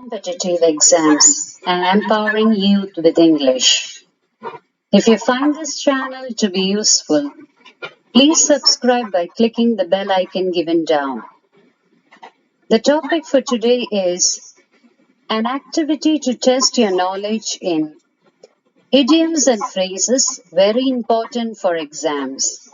competitive exams and empowering youth with English. If you find this channel to be useful, please subscribe by clicking the bell icon given down. The topic for today is an activity to test your knowledge in idioms and phrases very important for exams.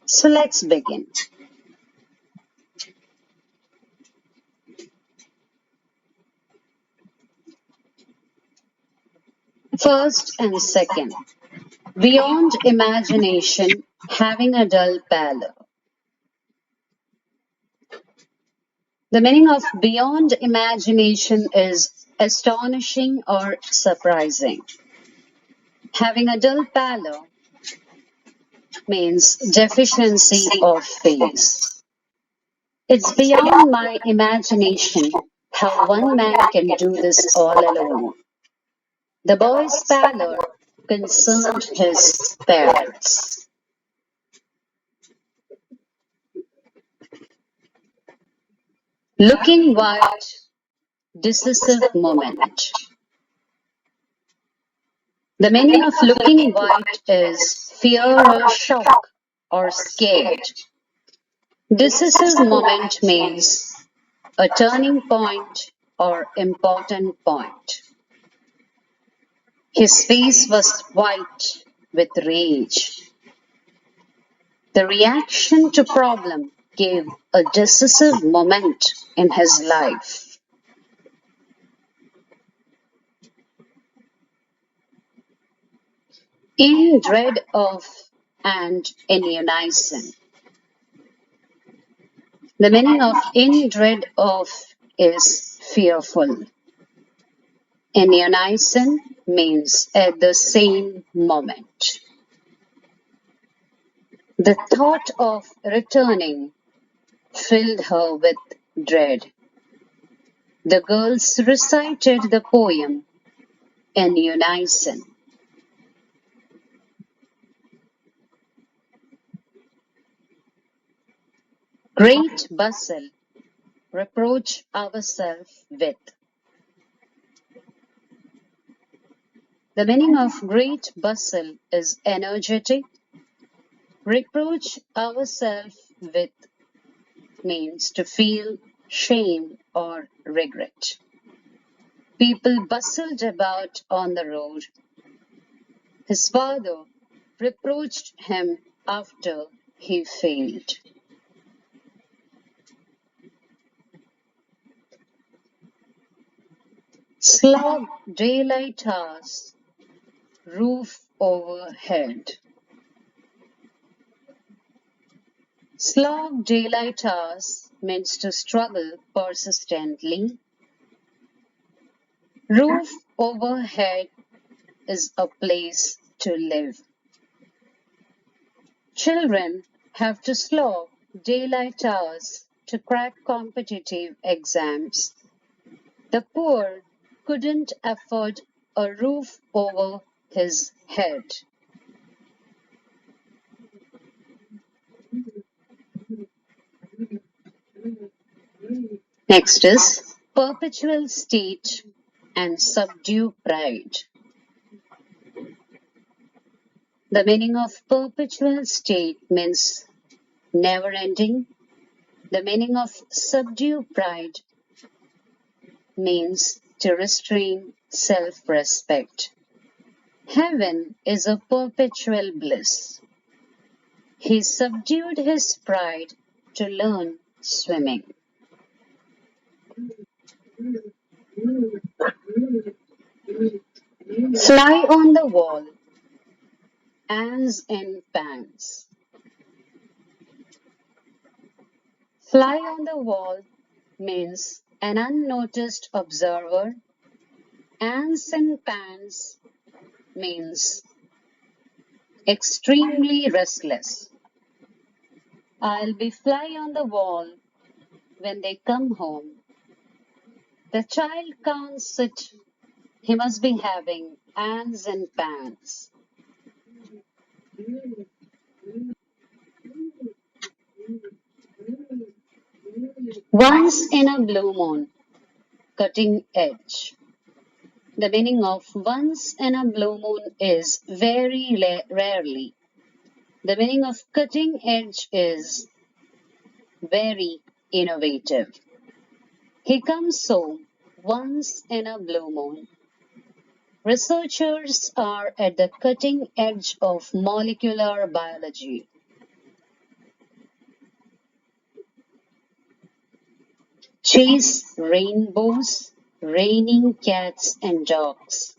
So let's begin. First and second, beyond imagination, having a dull pallor. The meaning of beyond imagination is astonishing or surprising. Having a dull pallor means deficiency of face. It's beyond my imagination how one man can do this all alone. The boy's pallor concerned his parents. Looking white, decisive moment. The meaning of looking white is fear or shock or scared. Decisive moment means a turning point or important point. His face was white with rage. The reaction to problem gave a decisive moment in his life. In dread of and in unison. The meaning of in dread of is fearful. In unison means at the same moment. The thought of returning filled her with dread. The girls recited the poem in unison. Great bustle, reproach ourself with. The meaning of great bustle is energetic. Reproach ourself with means to feel shame or regret. People bustled about on the road. His father reproached him after he failed. Slog daylight hours, roof overhead. Slog daylight hours means to struggle persistently. Roof overhead is a place to live. Children have to slog daylight hours to crack competitive exams. The poor couldn't afford a roof over his head. Next is perpetual state and subdue pride. The meaning of perpetual state means never ending. The meaning of subdue pride means to restrain self-respect. Heaven is a perpetual bliss. He subdued his pride to learn swimming. Fly on the wall, ants in pants. Fly on the wall means an unnoticed observer. Ants in pants means extremely restless. I'll be fly on the wall when they come home. The child can't sit. He must be having ants in pants. Once in a blue moon, cutting edge. The meaning of once in a blue moon is very rarely. The meaning of cutting edge is very innovative. He comes home once in a blue moon. Researchers are at the cutting edge of molecular biology. Chase rainbows, raining cats and dogs.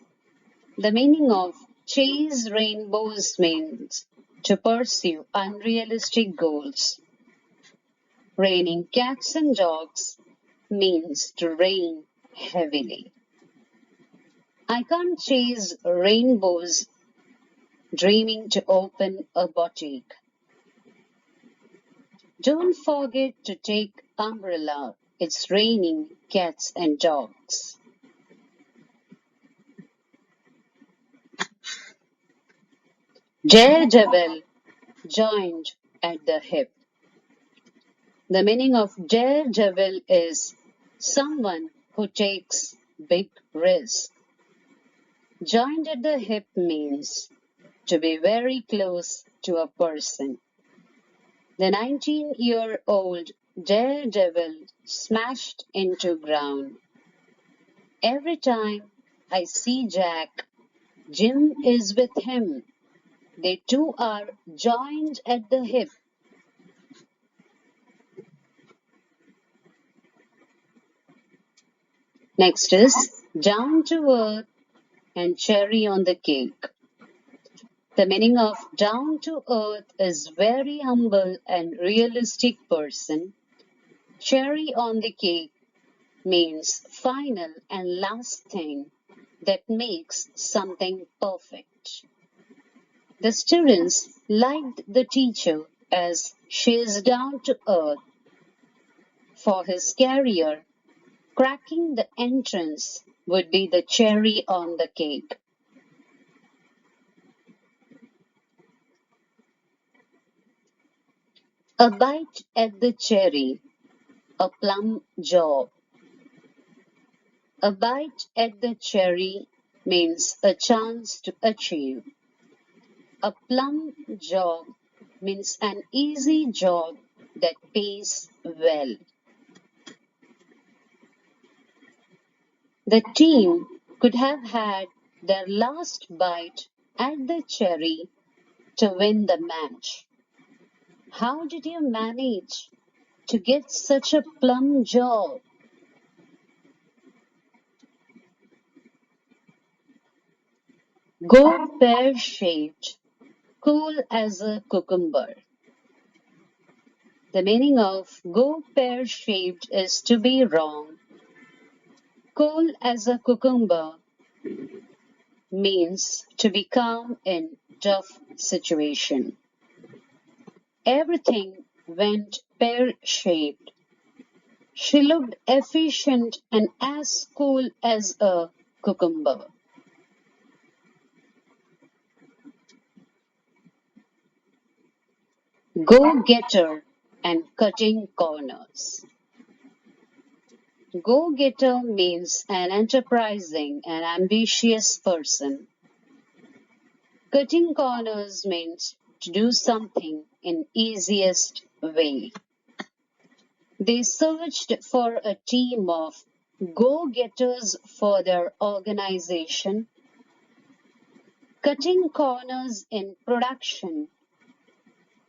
The meaning of chase rainbows means to pursue unrealistic goals. Raining cats and dogs means to rain heavily. I can't chase rainbows dreaming to open a boutique. Don't forget to take umbrella. It's raining cats and dogs. Daredevil joined at the hip. The meaning of daredevil is someone who takes big risks. Joined at the hip means to be very close to a person. The 19-year-old daredevil smashed into ground. Every time I see Jack, Jim is with him. They two are joined at the hip. Next is down to earth and cherry on the cake. The meaning of down to earth is very humble and realistic person. Cherry on the cake means final and last thing that makes something perfect. The students liked the teacher as she is down to earth. For his career, cracking the entrance would be the cherry on the cake. A bite at the cherry, a plum job. A bite at the cherry means a chance to achieve. A plum job means an easy job that pays well. The team could have had their last bite at the cherry to win the match. How did you manage to get such a plum job? Go pear-shaped, cool as a cucumber. The meaning of go pear-shaped is to be wrong. Cool as a cucumber means to be calm in tough situation. Everything went pear-shaped. She looked efficient and as cool as a cucumber. Go-getter and cutting corners. Go-getter means an enterprising and ambitious person. Cutting corners means to do something in easiest way. They searched for a team of go-getters for their organization. Cutting corners in production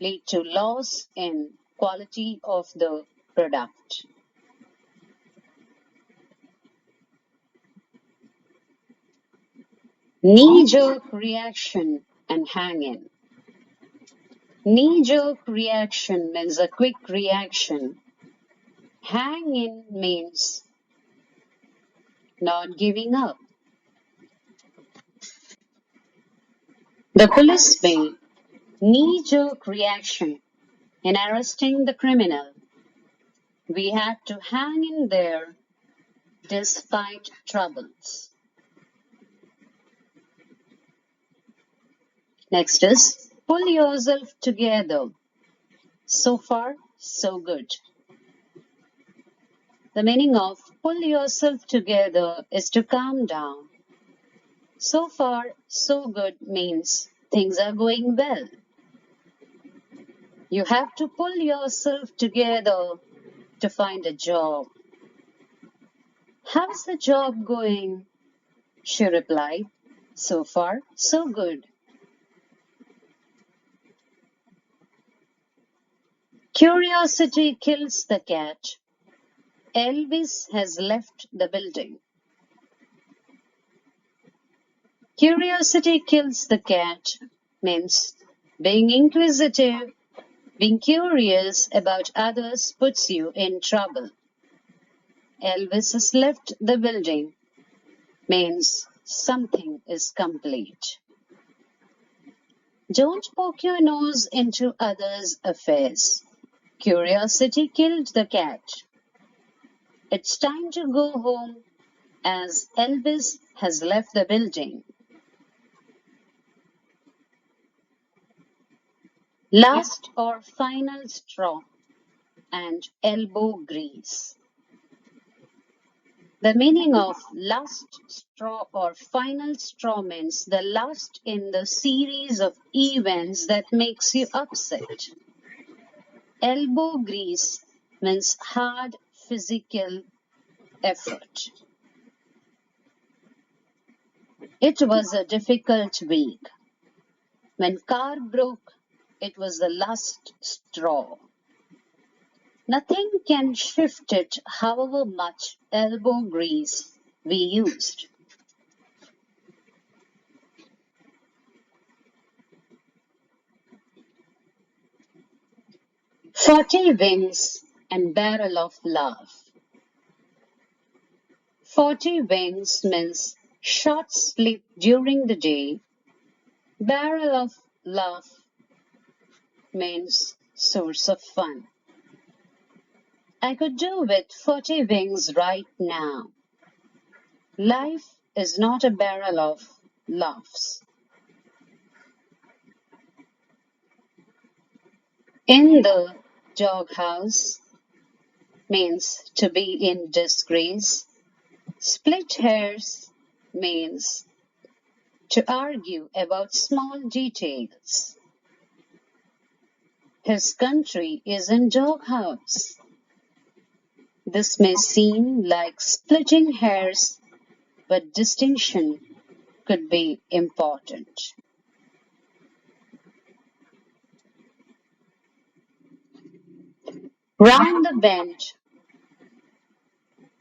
lead to loss in quality of the product. Knee-jerk reaction and hang in. Knee-jerk reaction means a quick reaction. Hang in means not giving up. The police made knee-jerk reaction in arresting the criminal. We had to hang in there despite troubles. Next is pull yourself together. So far, so good. The meaning of pull yourself together is to calm down. So far, so good means things are going well. You have to pull yourself together to find a job. How's the job going? She replied, so far, so good. Curiosity kills the cat. Elvis has left the building. Curiosity kills the cat means being inquisitive, being curious about others puts you in trouble. Elvis has left the building means something is complete. Don't poke your nose into others' affairs. Curiosity killed the cat. It's time to go home as Elvis has left the building. Last or final straw and elbow grease. The meaning of last straw or final straw means the last in the series of events that makes you upset. Elbow grease means hard physical effort. It was a difficult week. When car broke, it was the last straw. Nothing can shift it however much elbow grease we used. "40 wings and barrel of laugh." 40 wings means short sleep during the day. Barrel of laugh means source of fun. I could do with 40 wings right now. Life is not a barrel of laughs. In the doghouse means to be in disgrace. Split hairs means to argue about small details. His country is in doghouse. This may seem like splitting hairs, but distinction could be important. Round the bend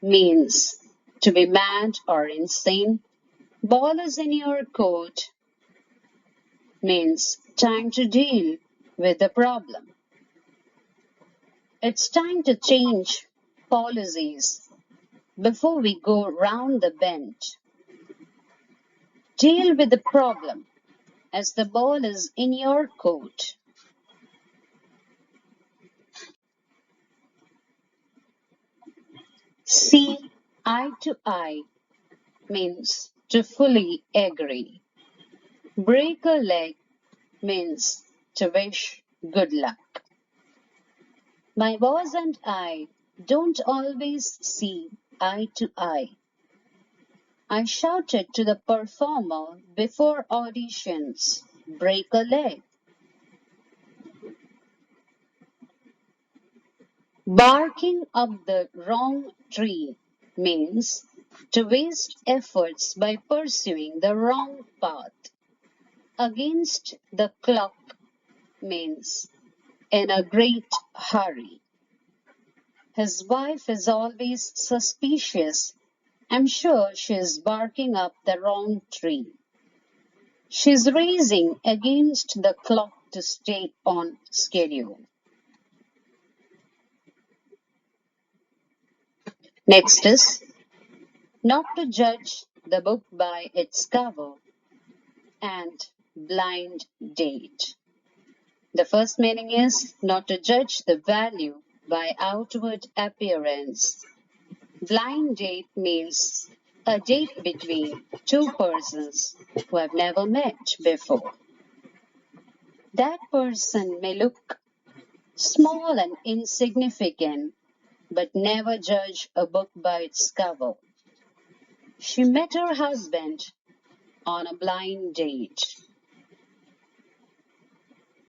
means to be mad or insane. Ball is in your court means time to deal with the problem. It's time to change policies before we go round the bend. Deal with the problem as the ball is in your court. See eye to eye means to fully agree. Break a leg means to wish good luck. My boss and I don't always see eye to eye. I shouted to the performer before auditions, break a leg. Barking up the wrong tree means to waste efforts by pursuing the wrong path. Against the clock means in a great hurry. His wife is always suspicious. I'm sure she's barking up the wrong tree. She's racing against the clock to stay on schedule. Next is not to judge the book by its cover and blind date. The first meaning is not to judge the value by outward appearance. Blind date means a date between two persons who have never met before. That person may look small and insignificant, but never judge a book by its cover. She met her husband on a blind date.